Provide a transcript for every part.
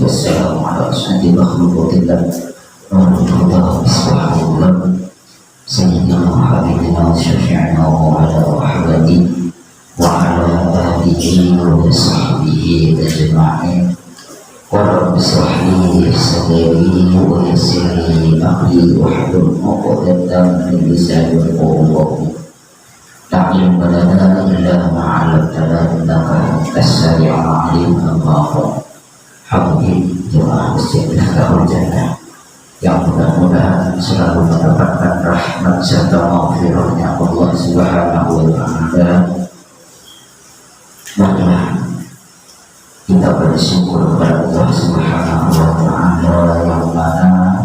wassalamu ala asyrafil makhluqatillah wa rahmatullahi bismillahirrahmanirrahim sayyidina habibina wa syafi'ina wa ala ahwadi wa ala alihi wa sahbihi ajma'in wa rabbi shrah li sadri wa yassir li amri wahlul 'uqdatam min lisani yafqahu qawli ta'lim lana illa ma'alamtana innaka antas sami'ul 'alim amma Habib jemaah masjid Miftahul Jannah yang mudah-mudahan selalu mendapatkan rahmat serta maghfirahnya Allah Subhanahu wa ta'ala. Marilah kita bersyukur kepada Allah Subhanahu wa ta'ala yang mana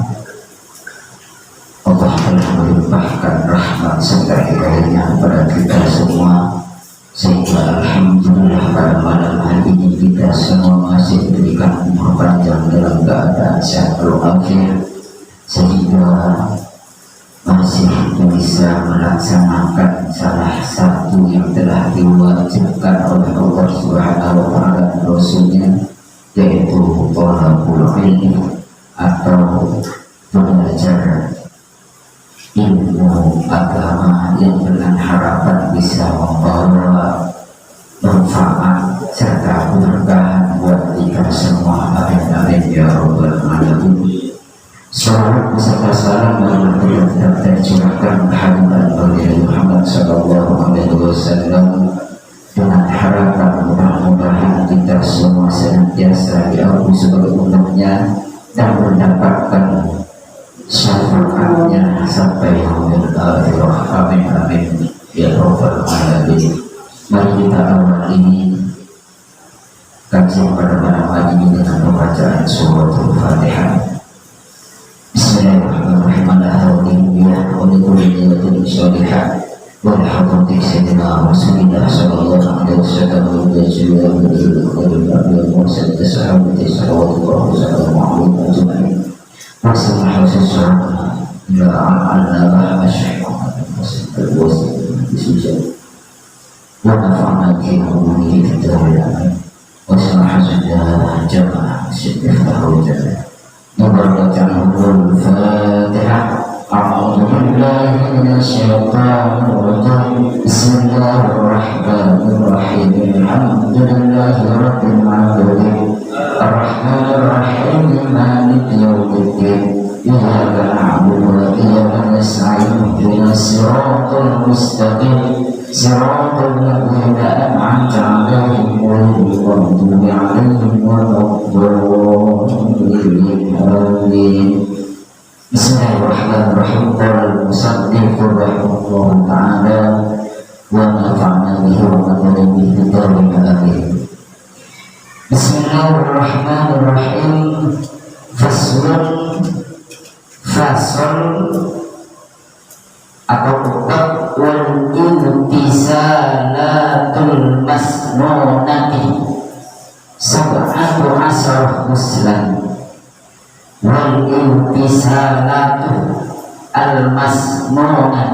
Allah telah melimpahkan rahmat serta hidayahnya kepada kita semua, sehingga alhamdulillah pada malam hari ini kita semua masih diberikan umur panjang dalam keadaan sehat walafiat, sehingga masih bisa melaksanakan salah satu yang telah diwajibkan oleh Allah Subhanahu wa ta'ala dan Rasulnya, yaitu thalabul ilmi atau belajar ilmu agama yang dengan harapan bisa membawa manfaat serta keberkahan buat kita semua. Amin amin ya rabbal alamin. Salawat beserta salam yang tercurahkan kehadiran Nabi Muhammad sallallahu alaihi wasallam dengan harapan mudah-mudahan kita semua senantiasa diampuni sebagai umatnya dan mendapatkan syafaatnya sampai yaumil akhirah. Amin amin ya rabbal alamin. Mari kita awal ini kajian pada malam hari ini dengan pembacaan suratul Fatihah. Bismillahirrahmanirrahim. Alhamdulillah wa likulli niyatin shalihah wa lihadrati sayyidina Rasulillah sallallahu alaihi wasallam wa jazillahu khairan wa sallallahu sahabati sallallahu alaihi wasallam Wassalamualaikum warahmatullahi Bismillahirrahmanirrahim. Alhamdulillahirabbil alamin. Ar-Rahmanir-Rahim. Maliki yaumiddin. Iyyaka na'budu wa iyyaka nasta'in. Ihdinas siratal mustaqim. Siratal ladzina an'amta 'alaihim ghairil maghdubi 'alaihim waladdallin. Amin. Bismillahirrahmanirrahim. Qala al-musannif rahimahullahu ta'ala wa nafa'na bihi wa nafa'na bihi amin. Bismillahirrahmanirrahim. Fasl atau bab wal intisalatul masnunati sab'atu asar muslim. Wal intisalatu al masnunatu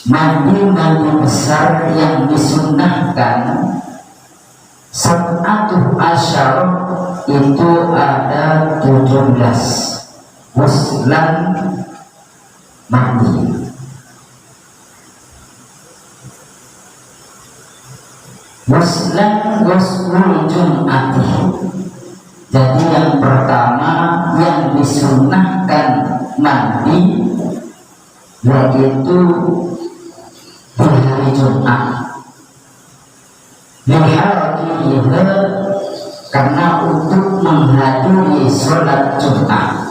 mandi besar yang disunnahkan sab'atu asyar itu ada 17 muslim mandi. Muslim ghusl jum'ati. Jadi yang pertama yang disunnahkan mandi yaitu di hari Jumat. Lihatlah karena untuk menghadiri sholat Jumat.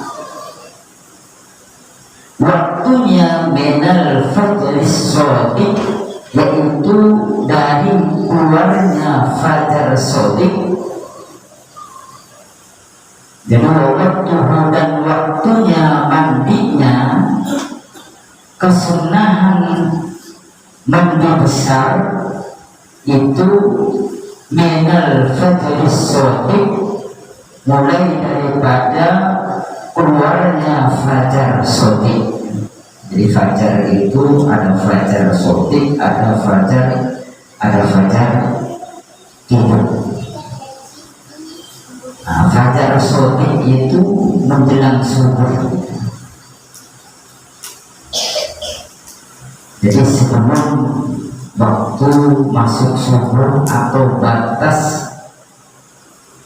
Waktunya minal fajris shadiq, yaitu dari keluarnya fajar shadiq. Jadi waktu dan waktunya mandinya, kesunahan mandi besar itu minal fajris shadiq, mulai daripada keluarnya fajar shadiq. Jadi fajar itu ada fajar shadiq, ada fajar hidup. Nah, fajar sotik itu menjelang subuh. Jadi sebelum waktu masuk subuh atau batas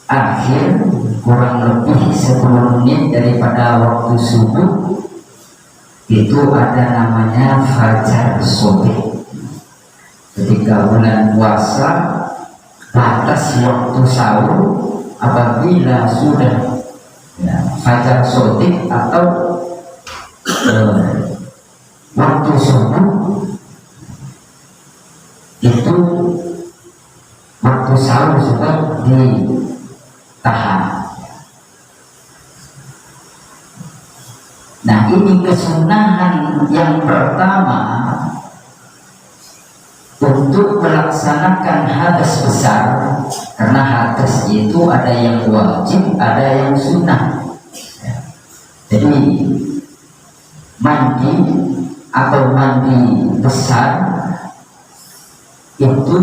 akhir kurang lebih 10 menit daripada waktu subuh, itu ada namanya fajar sotik. Ketika bulan puasa, batas waktu sahur apabila sudah fajar sotik atau waktu subuh, itu waktu sahur sudah ditahan. Nah, ini kesunahan yang pertama untuk melaksanakan hadas besar, karena hadas itu ada yang wajib, ada yang sunnah. Jadi mandi atau mandi besar itu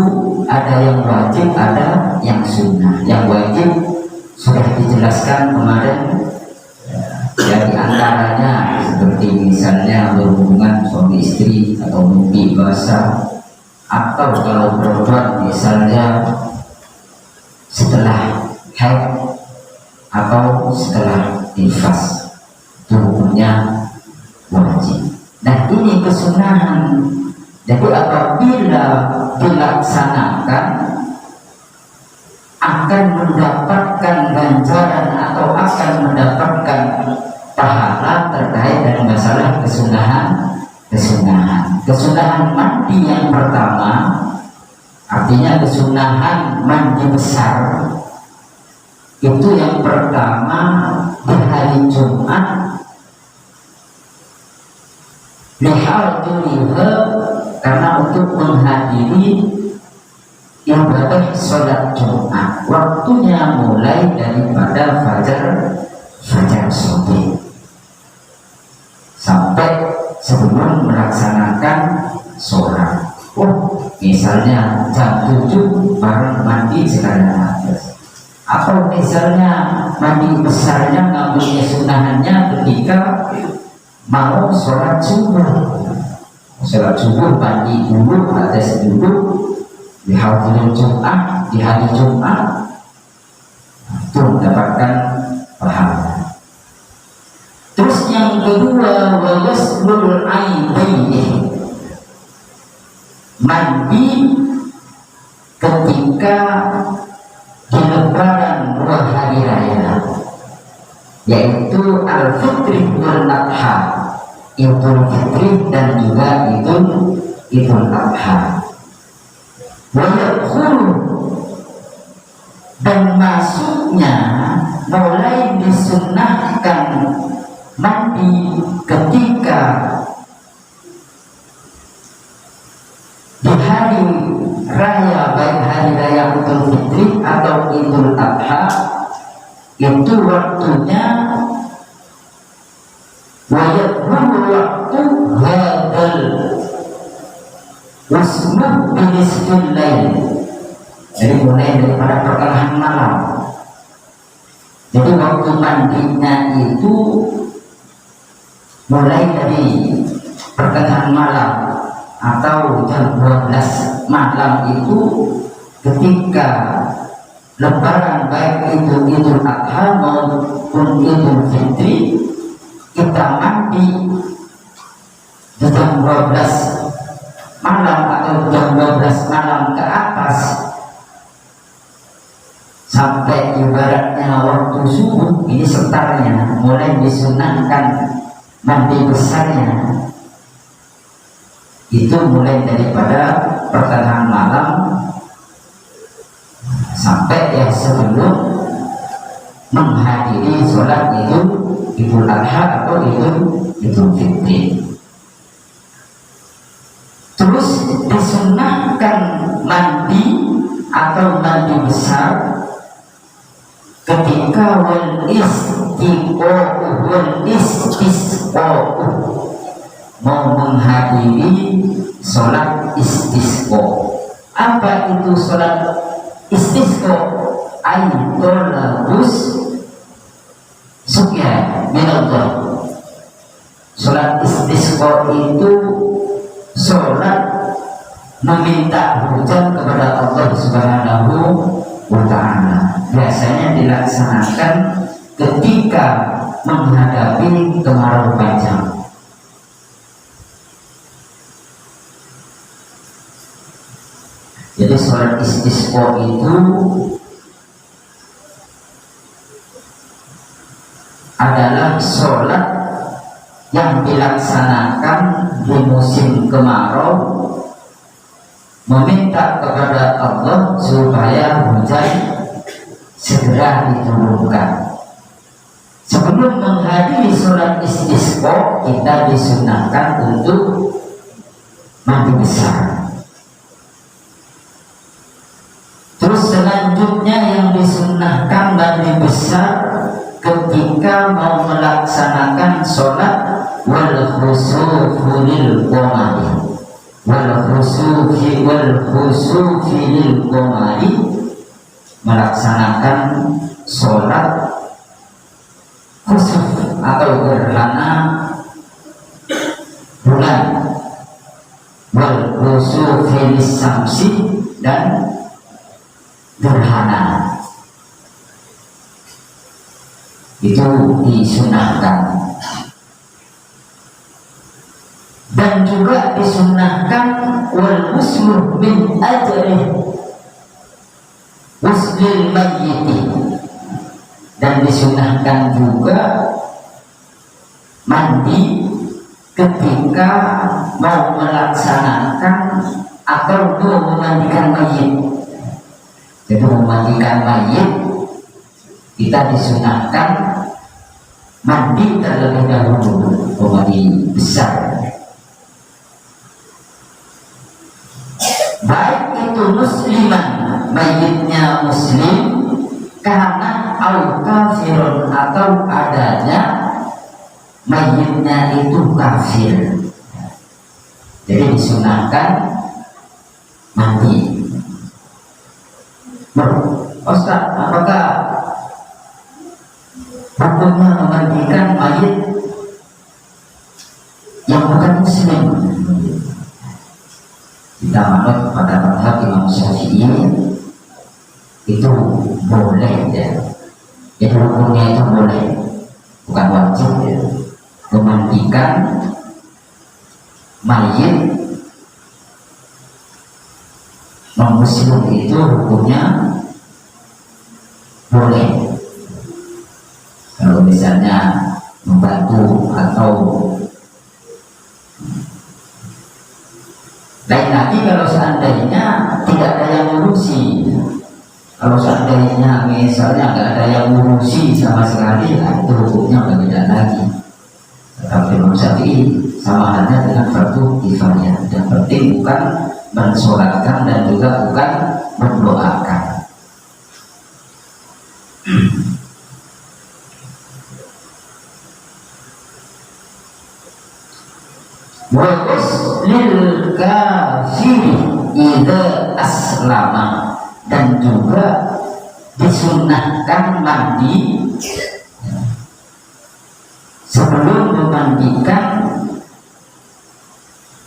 ada yang wajib, ada yang sunnah. Yang wajib sudah dijelaskan kemarin, ya, di antaranya seperti misalnya berhubungan suami istri atau mimpi basah, atau kalau perempuan misalnya setelah haid atau setelah nifas, itu hukumnya wajib. Nah, ini kesunahan. Jadi apabila dilaksanakan akan mendapatkan ganjaran atau akan mendapatkan pahala terkait dengan masalah kesunahan mandi yang pertama, artinya kesunahan mandi besar itu yang pertama di hari Jumat, karena untuk menghadiri ibadah sholat Jumat. Waktunya mulai daripada fajar sotik sampai sebelum melaksanakan sholat. Misalnya jam 7 baru mandi sekalian hadas, atau misalnya mandi besarnya ngambilnya sunahannya ketika mau sholat subuh. Sholat subuh mandi dulu, hadas dulu di hari Jumat, itu mendapatkan pahala. Terus yang kedua, wayaslul aibaini, mandi ketika di lebaran 2 hari raya, yaitu al-fitri wal adha, Idul Fitri dan juga Idul Adha. Dan masuknya mulai disunnahkan mandi ketika di hari raya, baik hari raya Idul Fitri atau Idul Adha, itu waktunya waktu hadal wasmah binisfil lail. Jadi mulai daripada pertengahan malam. Jadi waktu mandinya itu mulai dari pertengahan malam atau jam 12 malam, itu ketika lebaran, baik itu Idul Adha maupun Idul Fitri, kita mandi di jam 12 malam atau jam 12 malam ke atas sampai ibaratnya waktu subuh, ini setarnya mulai disunahkan mandi besarnya itu mulai daripada pertengahan malam sampai ya sebelum menghadiri sholat Idul Adha atau Idul Fitri. Terus disunahkan mandi atau mandi besar ketika wal istisqa, mau menghadiri sholat istisqa. Apa itu sholat istisqa ay tolabus suqya minallah. Sholat istisqa itu sholat meminta hujan kepada Allah Subhanahu wa Ta'ala. Biasanya dilaksanakan ketika menghadapi kemarau panjang. Jadi sholat istisqa itu adalah sholat yang dilaksanakan di musim kemarau, meminta kepada Allah supaya hujan segera diturunkan. Sebelum menghadiri sholat istisqa, kita disunahkan untuk mandi besar. Terus selanjutnya yang disunahkan mandi besar ketika mau melaksanakan sholat wal khusufu lil qamari, lil qamari, melaksanakan sholat khusuf atau gerhana bulan, wal khusufi lis samsi, dan gerhana itu disunahkan. Dan juga disunahkan wal muslim min ajri uslil mayyiti, dan disunahkan juga mandi ketika mau melaksanakan atau mau memandikan mayit. Jadi memandikan mayit kita disunahkan mandi terlebih dahulu, mandi besar. Baik itu musliman, mayitnya muslim, karena au kafirun, atau adanya mayitnya itu kafir. Jadi disunahkan mandi. Ustaz, apakah hukumnya memandikan mayit yang bukan muslim? Kita manut pada mazhab Imam Syafi'i itu boleh ya. Jadi hukumnya itu boleh, bukan wajib ya, memandikan mayit non-muslim itu hukumnya boleh. Kalau misalnya membantu atau lain lagi kalau seandainya tidak ada yang ngurusi. Kalau seandainya misalnya nggak ada yang ngurusi sama sekali, nah itu hukumnya berbeda lagi. Tetapi Imam Syafi'i sama halnya dengan fardu kifayah. Yang penting bukan mensolatkan dan juga bukan mendoakan. Wagus lil kafiri idza aslama, dan juga disunahkan mandi sebelum memandikan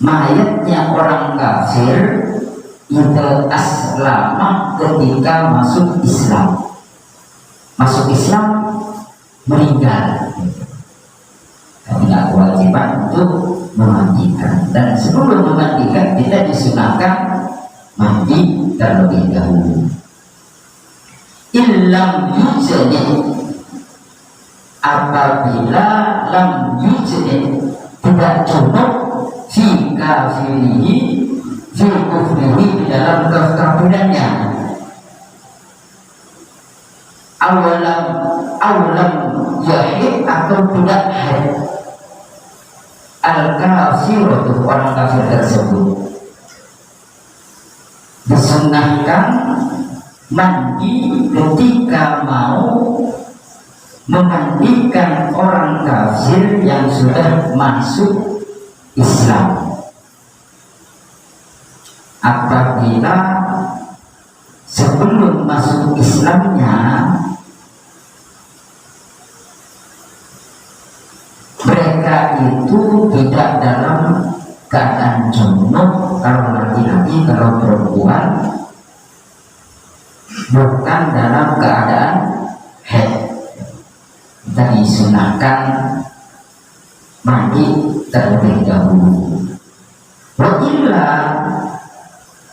mayatnya orang kafir idza aslama, ketika masuk Islam. Masuk Islam meninggal, tidak kewajiban untuk memandikan. Dan sebelum memandikan kita disunahkan mandi terlebih dahulu. Illam yujni, apabila lam yujni, tidak junub fi kafirihi, fi kufrihi, di dalam kekafirannya. Awalam yahid, atau tidak haid, al-kafiratu, orang kafir tersebut. Disunahkan mandi ketika mau memandikan orang kafir yang sudah masuk Islam, apabila sebelum masuk Islamnya mereka itu tidak dalam keadaan junub, kalau laki-laki, kalau perempuan bukan dalam keadaan haid. Kita disunahkan mandi terlebih dahulu. Wa'illa,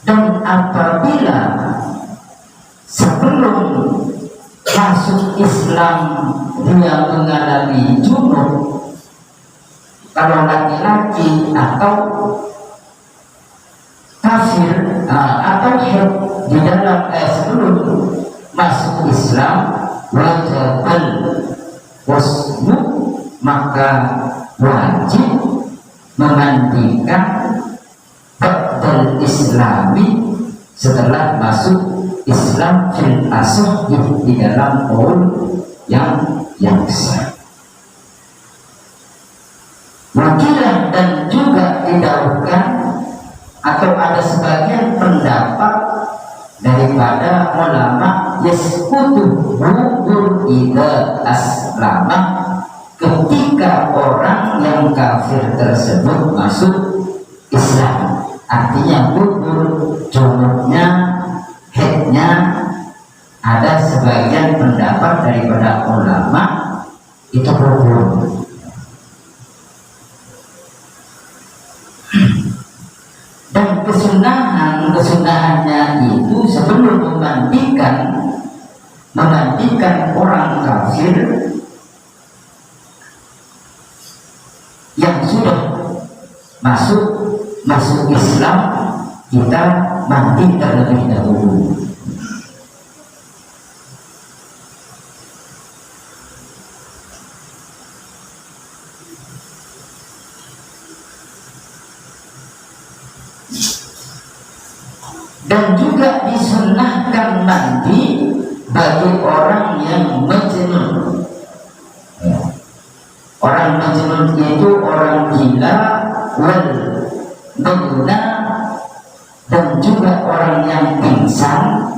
dan apabila sebelum masuk Islam dia mengalami junub, kalau laki-laki atau kafir atau haid di dalam sebelum masuk Islam, wajibal wasmu, maka wajib memandikan ba'dal islami setelah masuk Islam fil asah di dalam qaul yang sah. Wakilah dan juga didahulukan atau ada sebagian pendapat daripada ulama yaskutu hudur ida aslama, ketika orang yang kafir tersebut masuk Islam, artinya hudur junubnya, haidnya. Ada sebagian pendapat daripada ulama itu hudur. Dan kesunahannya itu sebelum memandikan orang kafir yang sudah masuk Islam, kita mandi terlebih dahulu. Dan juga disunahkan mandi bagi orang yang majnun. Orang majnun itu orang gila, wal magna, dan juga orang yang pingsan.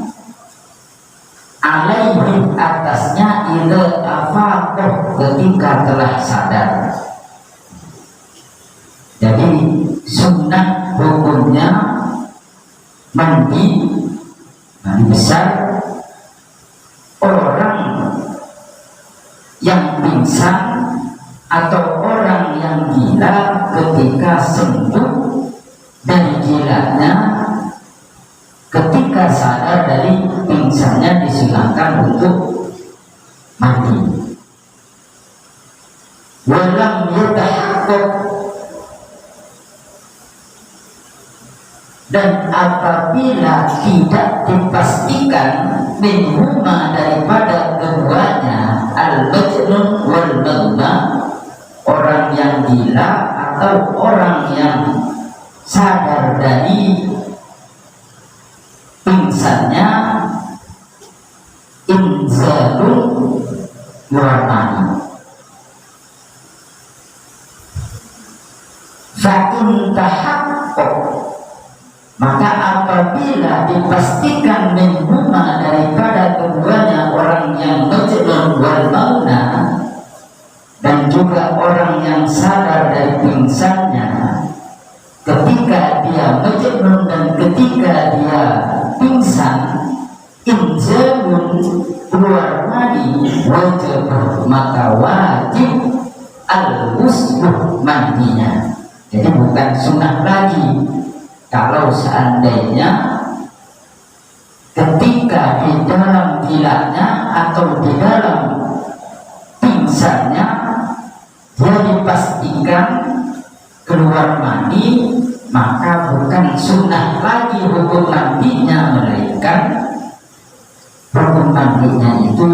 Alaihi, atasnya, ila afaqah, ketika telah sadar. Jadi sunnah hukumnya mandi besar orang yang pingsan atau orang yang gila ketika sembuh dari gilanya, ketika sadar dari pingsannya disunahkan untuk mandi. Walam yatahaqqaq, dan apabila tidak dipastikan minhuma daripada keduanya, al-majnun wal magna, orang yang gila atau orang yang sadar dari pingsannya, inzalun warmani, fa'in tahaqqaq, maka apabila dipastikan minhuma daripada keduanya, orang yang majnun wal magna dan juga orang yang sadar dari pingsannya, ketika dia majnun dan ketika dia pingsan, inzalun keluar mani, wajib, maka wajib al-ghusl, mandinya. Jadi bukan sunnah lagi. Kalau seandainya ketika di dalam gilanya atau di dalam pingsannya dia dipastikan keluar mani, maka bukan sunnah lagi hukum mandinya, melainkan hukum mandinya itu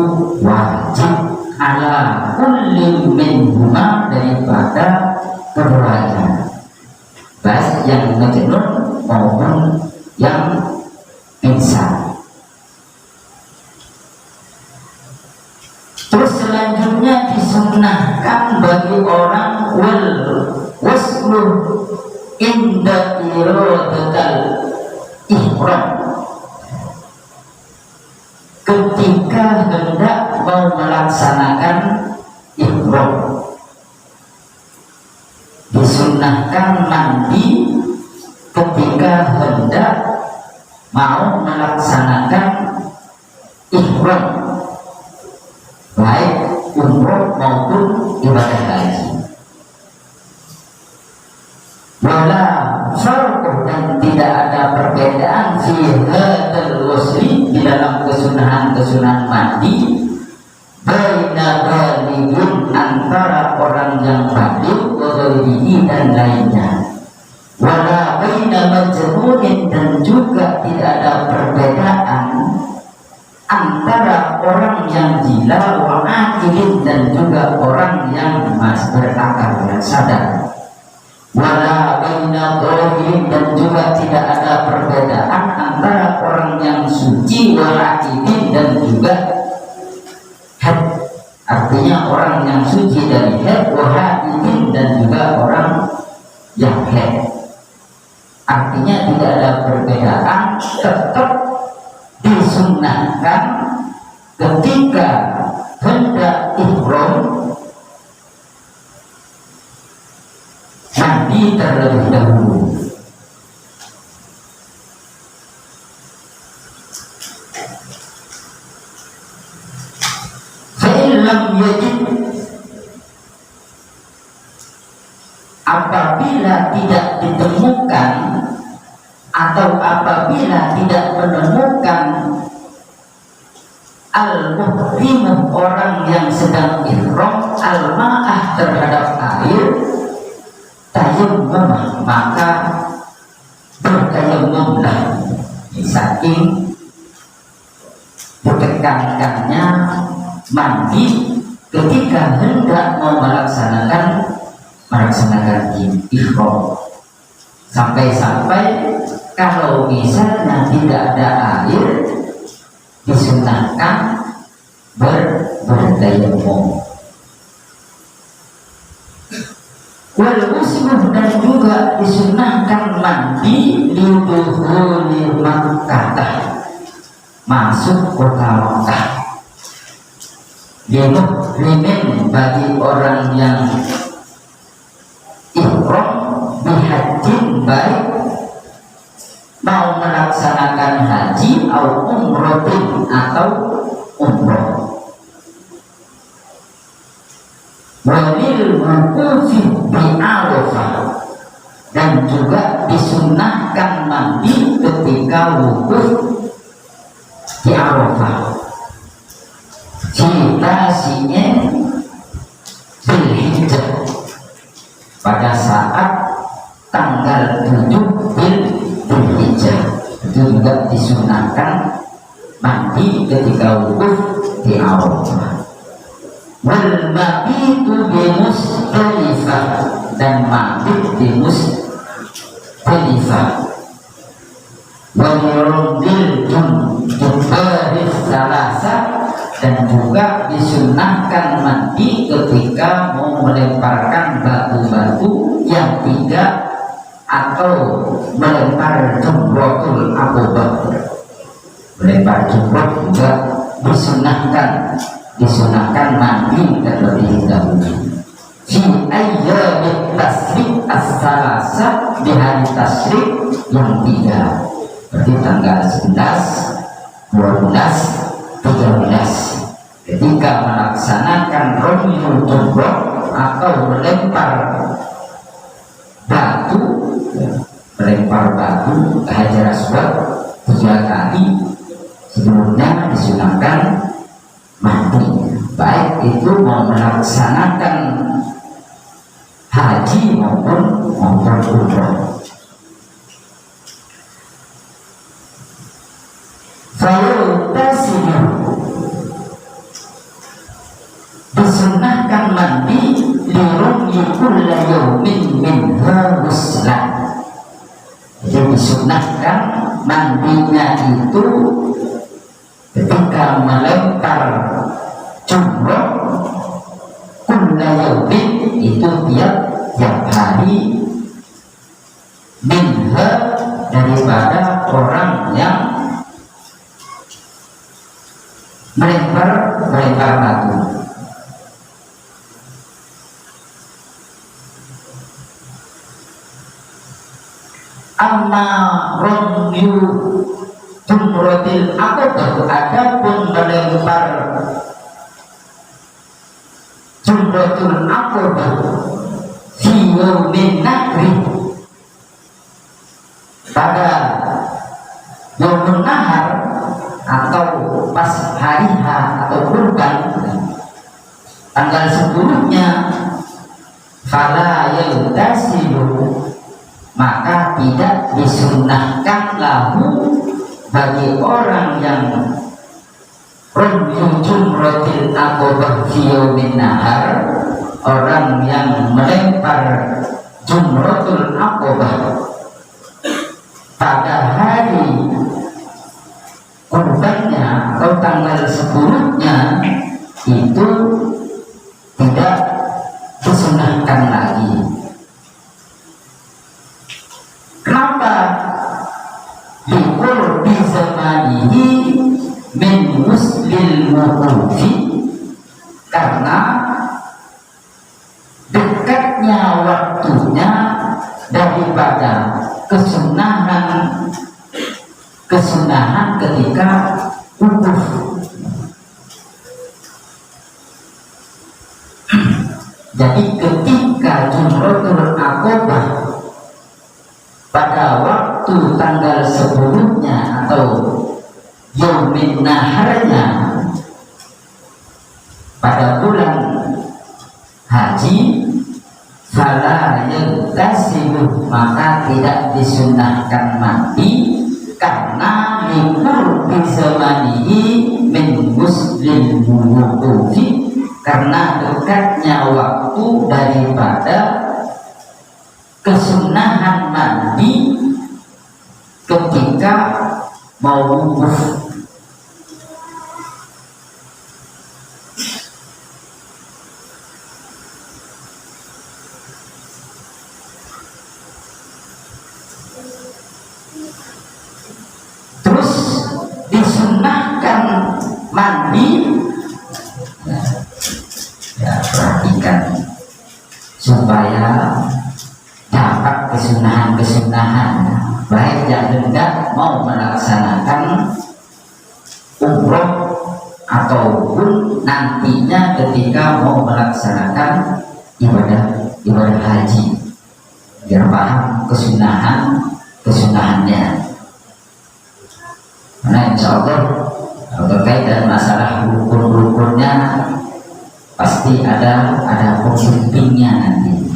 wajib ala kulli minhuma, daripada keduanya, baik yang majnun maupun yang pingsan. Terus selanjutnya disunahkan bagi orang wal waslu inda iradatal ihram, ketika hendak mau melaksanakan ihram, disunnahkan mandi ketika hendak mau melaksanakan ihram, baik umroh maupun ibadah haji. Wala farq, dan tidak ada perbedaan fi hadzal ghusli, di dalam kesunahan mandi, baina balighin, antara orang yang baligh, wa ghairihi, dan lainnya. Wala baina majnunin, dan juga tidak ada perbedaan antara orang yang gila, wa aqilin, dan juga orang yang masih berakal dan sadar. Wala baina dhahirin, dan juga tidak ada perbedaan antara orang yang suci, wa aqilin, dan juga haid, artinya orang yang suci dari haid, wa aqilin, dan juga orang yang haid. Artinya tidak ada perbedaan, tetap disunnahkan ketika hendak ihram mandi terlebih dahulu. Fa'ilam yajid, apabila tidak ditemukan atau apabila tidak menemukan al-muhrimu, orang yang sedang ihram, al-ma'ah, terhadap air, tayammum, maka bertayammumlah. Saking ditekankannya mandi ketika hendak mau melaksanakan ihram, sampai-sampai kalau misalnya tidak ada air, disunahkan bertayammum. Wal muslim, dan juga disunahkan mandi liduhuli Makkah, masuk kota Makkah. Limuhrimin, bagi orang yang ihram, bihajin, baik mau melaksanakan haji, atau umrohin, atau umroh. Walil wuqufi bi Arafah, dan juga disunahkan mandi ketika wukuf di Arafah. Citasinya Dzulhijjah, pada saat tanggal 7 Dzulhijjah, itu juga disunahkan mandi ketika wukuf di Arafah. Wal mabitu bi Musdalifah, dan mabit di Musdalifah. Wal yurudil jumbaris salasa, dan juga disunahkan mandi ketika mau melemparkan batu-batu yang 3 atau melempar jumrotul akobah. Melempar jumroh juga disunahkan mandi terlebih dahulu. Fi ayyamit tasrik as-salasa, di hari tasrik yang 3, berarti tanggal 11, 12, 13, ketika melaksanakan romyul jumroh atau melempar batu ke Hajar Aswad 3 kali, sebelumnya disunahkan mandi, baik itu mau melaksanakan haji maupun umroh. Fayutasilu, disunahkan mandi lirumyi kulla yawmin minha ghuslan. Jadi disunahkan mandinya itu ketika melempar jumroh kulla yawmin, itu tiap hari, minha, daripada orang yang melempar batu. Amma ramyu jumratil aqabah, adapun melempar jumratul aqabah fi yaumin nahri, pada yaumun nahar atau pas hari H atau kurban tanggal 10-nya, fala yaghtasilu, maka tidak disunnahkan lahu bagi orang yang ramyu jumratil aqabah fi yaumin nahar, orang yang melempar jumratul aqabah pada hari kurbannya atau tanggal 10-nya, itu tidak disunahkan lagi. Kenapa? Liqur bi zamanihi min muslil wuqufi, karena dekatnya waktunya daripada kesunahan ketika wukuf. Jadi ketika jumratul aqabah pada waktu tanggal 10-nya atau yaumin naharnya pada bulan haji, fala yaghtasilu, maka tidak disunahkan mandi, karena likur bizamanihi min muslim wuqufi, karena dekatnya waktu daripada kesunahan mandi ketika mau wukuf. Terus disunahkan mandi, ya perhatikan supaya dapat kesunahan-kesunahan, baik yang hendak mau melaksanakan umroh ataupun nantinya ketika mau melaksanakan ibadah haji, biar paham kesunahannya. Nah, insya Allah terkait dengan masalah rukun-rukunnya pasti ada pembimbingnya nanti.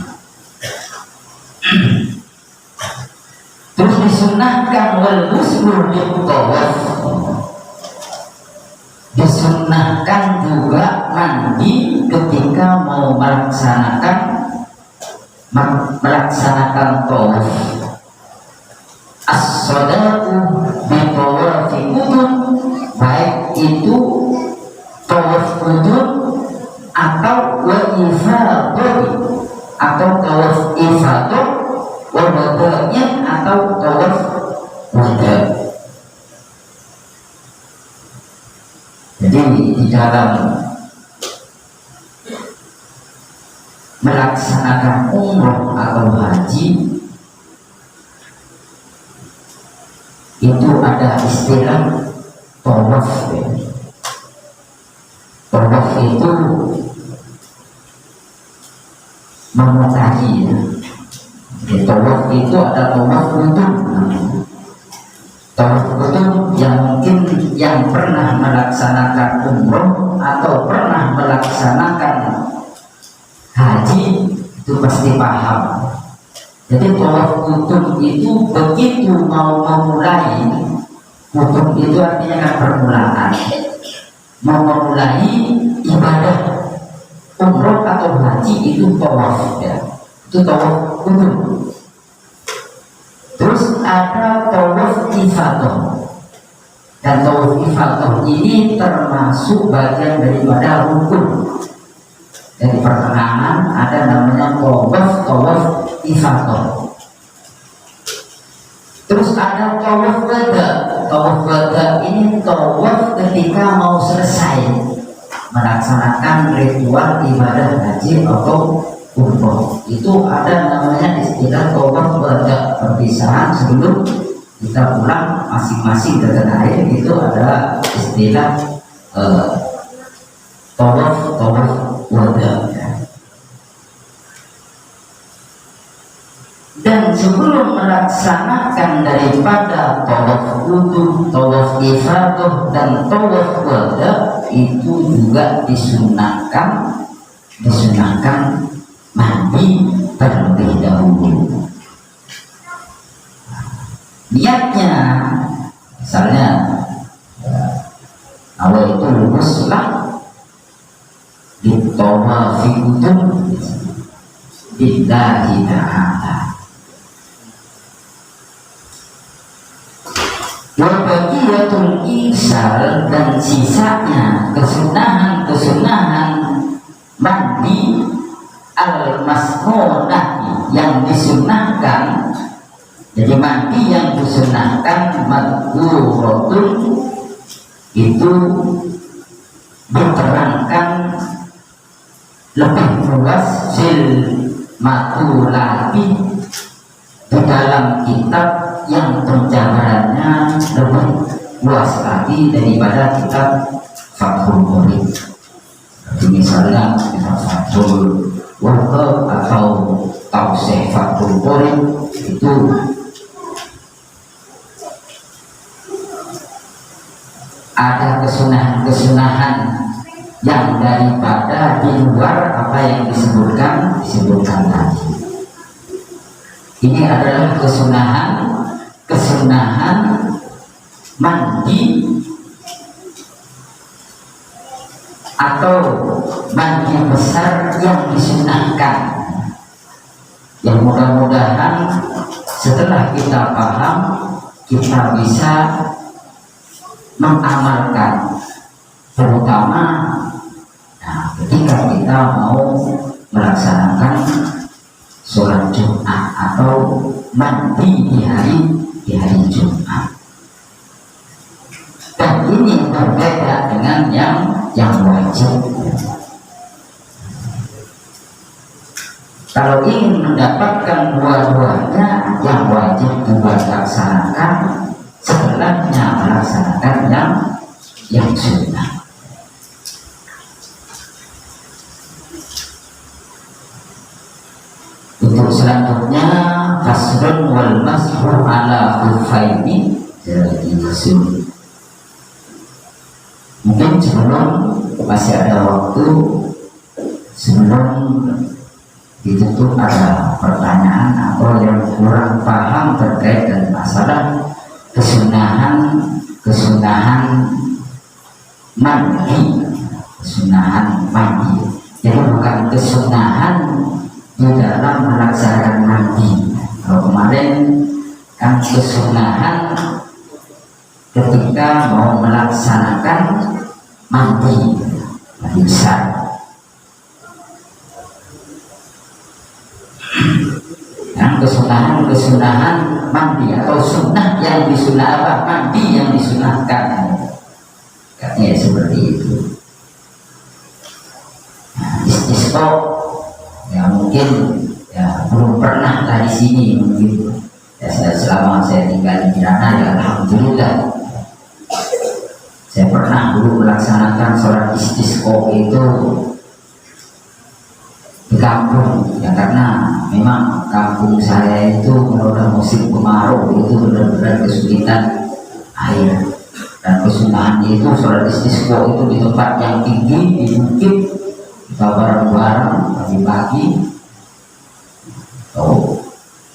Terus disunahkan wal ghuslu lit-tawaf, disunahkan juga mandi ketika mau melaksanakan tawaf. As-sadaqu bi tawafi qudum, baik itu tawaf qudum atau wa ifadah, atau tawaf ifadah, wa wada'nya atau tawaf wada'. Jadi di dalam melaksanakan umroh atau haji itu ada istilah tawaf. Tawaf itu memutahi. Tawaf itu ada tawaf qudum. Tawaf qudum yang mungkin yang pernah melaksanakan umroh atau pernah melaksanakan haji itu pasti paham. Jadi tawaf qudum itu begitu mau memulai, qudum itu artinya kan permulaan, mau memulai ibadah umroh atau haji itu tawaf, ya. Itu tawaf qudum. Terus ada tawaf ifadah, dan tawaf ifadah ini termasuk bagian daripada rukun. Jadi pertengahan ada namanya tawaf ifadah. Terus ada tawaf wada. Tawaf wada ini tawaf ketika mau selesai. melaksanakan ritual ibadah haji atau umroh. Itu ada namanya istilah tawaf wada, perpisahan sebelum kita pulang masing-masing ke tanah air. Itu ada istilah tawaf wada. Dan sebelum melaksanakan daripada tawaf wudu, tawaf ifadah dan tawaf wada, itu juga disunahkan mandi terlebih dahulu. Niatnya misalnya awal itu luluslah ditawafi wudu billahi ta'ala. Wabagiyatul isal, dan sisanya kesunahan mandi al-masnunah yang disunahkan. Jadi mandi yang disunahkan madhuratun itu diterangkan lebih luas fil matulati di dalam kitab yang penjabarannya lebih luas lagi daripada kitab Fathul Qorib. Jadi misalnya kitab Fathul Wahab atau Tausiah Fathul Qorib itu ada kesunahan yang daripada di luar apa yang disebutkan tadi. Ini adalah kesunahan mandi atau mandi besar yang disunahkan, yang mudah-mudahan setelah kita paham kita bisa mengamalkan, terutama ketika kita mau melaksanakan sholat Jumat atau mandi di hari Jumat. Dan ini berbeda dengan yang wajib. Kalau ingin mendapatkan dua-duanya, yang wajib juga dilaksanakan, setelahnya melaksanakan yang sunnah. Untuk selanjutnya fasrun wal mashu ala khuffaini, jadi mungkin sebelum masih ada waktu, sebelum ditutup ada pertanyaan atau yang kurang paham terkait dengan masalah kesunahan mandi. Jadi bukan kesunahan di dalam melaksanakan mandi. Kalau kemarin kan kesunahan ketika mau melaksanakan mandi besar. Yang kesunahan mandi atau sunnah yang disunah mandi yang disunahkan, katanya seperti itu. Istisqa ya mungkin ya belum pernah dari sini mungkin ya, selama saya tinggal di Mirana ya alhamdulillah saya pernah dulu melaksanakan sholat istisqa itu di kampung ya, karena memang kampung saya itu kalau udah musim kemarau itu benar-benar kesulitan air, dan kesunahan itu sholat istisqa itu di tempat yang tinggi di bukit, kita bareng-bareng pagi-pagi.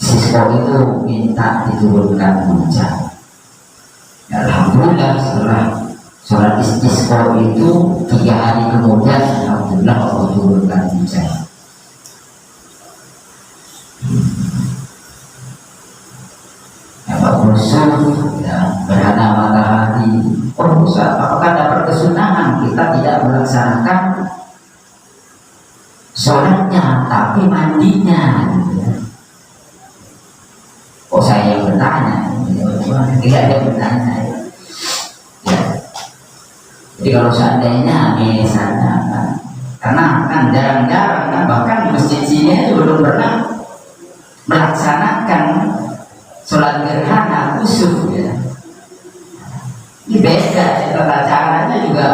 Istisqa itu minta diturunkan hujan. Ya, alhamdulillah setelah sholat istisqa itu 3 hari kemudian alhamdulillah Allah turunkan hujan. Ya, gerhana matahari. Oh Ustaz, apakah dapat kesunahan kita tidak melaksanakan sholatnya tapi mandinya gitu ya? Oh saya yang bertanya, tidak ada bertanya ya. Jadi kalau seandainya misalnya karena kan jarang-jarang kan, bahkan di masjid sini itu belum pernah melaksanakan sholat gerhana kusuf ya. Ini beda, tata caranya juga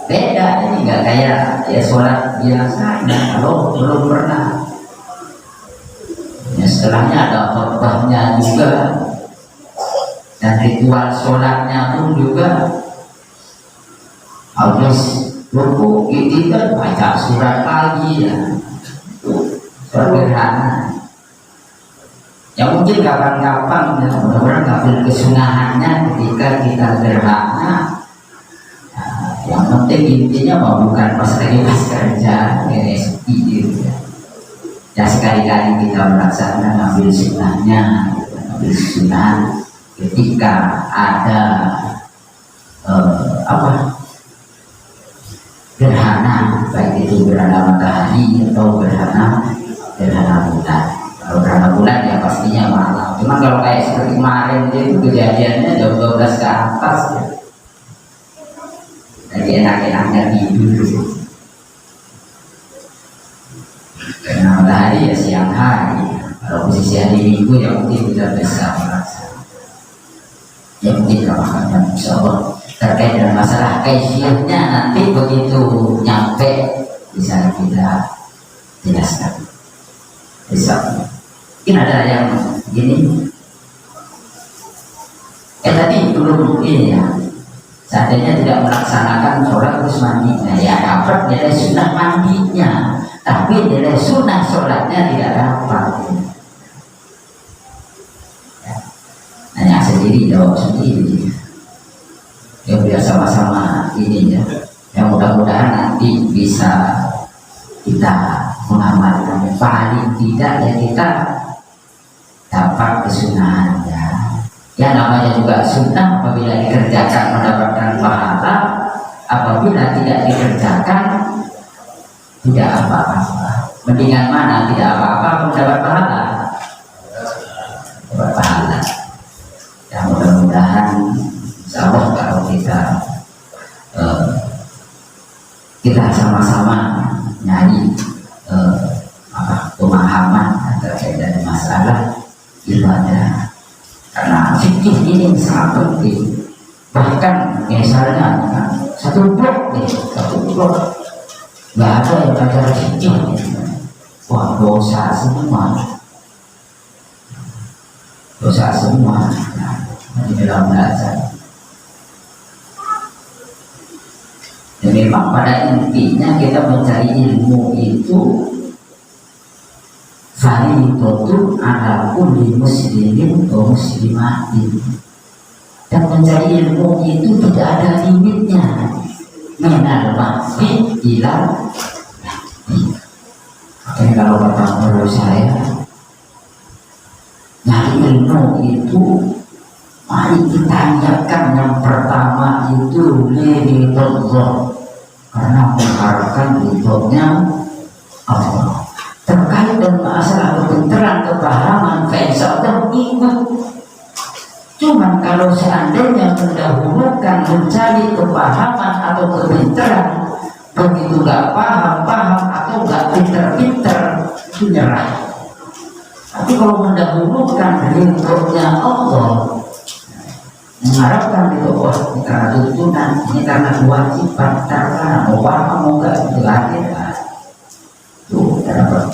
beda, ini nggak kayak ya sholat biasa. Kalau belum pernah ya, setelahnya ada khotbahnya juga dan ritual sholatnya pun juga harus ruku gitu kan, baca surat lagi ya, surat gerhana. Ya mungkin kapan-kapan ya, mudah-mudahan ngambil kesunahannya ketika kita gerhana. Nah, yang penting intinya mau bukan pas lagi pas kerja RSI gitu ya. Ya sekali-kali kita melaksanakan ngambil sunahnya, ngambil sunah ketika ada gerhana, baik itu gerhana matahari atau gerhana bulan. Kalau gerhana bulan ya pastinya malam. Cuma kalau kayak seperti kemarin itu kejadiannya jam 12 ke atas ya. Jadi enak-enaknya tidur. Gerhana matahari ya siang hari. Kalau posisi hari Minggu ya mungkin kita bisa melaksanakan. Ya mungkin kapan-kapan insyaallah terkait dengan masalah kaifiyahnya nanti begitu nyampe bisa kita jelaskan. Bisa. Mungkin ada yang gini. Tadi belum ini ya. Seandainya tidak melaksanakan sholat terus mandinya, ya dapat nilai sunnah mandinya, tapi nilai sunnah sholatnya tidak dapat. Ya. Nanya sendiri, jawab sendiri. Ya biar sama-sama ini ya. Yang mudah-mudahan nanti bisa kita mengamalkan. Paling tidak ya kita dapat kesunahan ya. Ya namanya juga sunnah, apabila dikerjakan mendapatkan pahala, apabila tidak dikerjakan tidak apa-apa. Mendingan mana tidak apa-apa mendapat pahala? Dapat pahala. Ya mudah-mudahan insyaallah kalau kita sama-sama nyari pemahaman terkait dengan masalah ibadah, karena fikih ini sangat penting. Bahkan misalnya satu blok nggak ada yang belajar fikih, wah dosa semua di dalam belajar. Ya memang pada intinya kita mencari ilmu itu fardhu ala kulli muslimin wa muslimatin, dan mencari ilmu itu tidak ada limitnya. Minal mahdi ila mahdi. Makanya kalau kata guru saya, nyari ilmu itu mari kita niatkan yang pertama itu liridullah, karena mengharapkan ridhonya Allah. Terkait dengan masalah kebenaran kepahaman, insyaallah ikut. Cuman kalau seandainya mendahulukan mencari kepahaman atau kebenaran, begitu gak paham atau gak pinter-pinter, itu nyerah. Tapi kalau mendahulukan ridhonya Allah, mengharapkan itu ini karena tuntunan, ini karena kewajiban, karena mau paham mau gak itu akhir itu dapat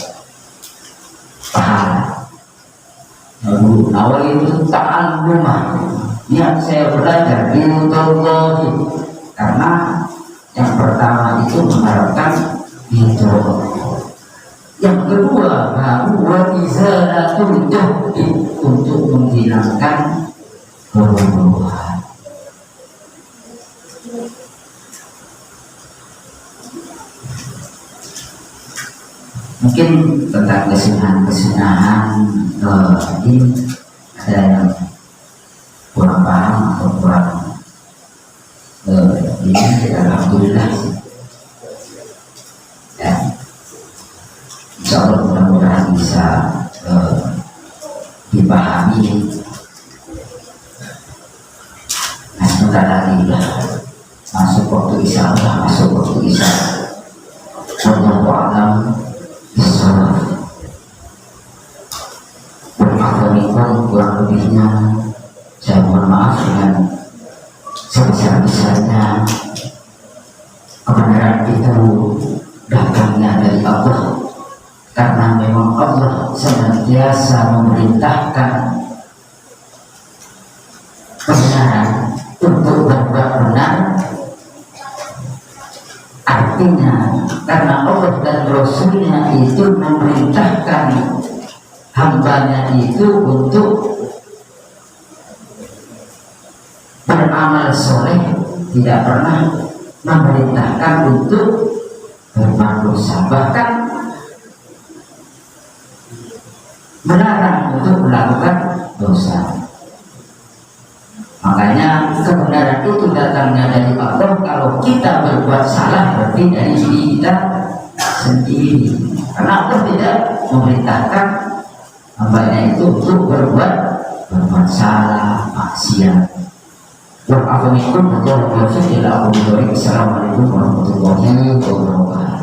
pahala. Lalu awal itu ta'allumah, niat saya belajar ilmu Allah, karena yang pertama itu mengharapkan itu. Yang kedua baru wa'izalatul jahdi, untuk menghilangkan kebodohan. Mungkin tentang kesunahan ini ada yang kurang paham atau kurang ini, alhamdulillah ya, insyaallah mudah-mudahan bisa dipahami. Nah sebentar lagi masuk waktu isya Mohon kurang lebihnya saya mohon maaf dengan sebesar-besarnya. Kebenaran itu datangnya dari Allah, karena memang Allah senantiasa memerintahkan kebenaran untuk berbuat benar. Artinya karena Allah dan Rasulnya itu memerintahkan hambanya itu untuk beramal soleh, tidak pernah memerintahkan untuk berbuat dosa, bahkan melarang untuk melakukan dosa. Makanya kebenaran itu datangnya dari Allah. Kalau kita berbuat salah berarti dari diri kita sendiri, karena Allah tidak memerintahkan hambanya itu untuk berbuat salah, maksiat. Assalamualaikum warahmatullahi wabarakatuh.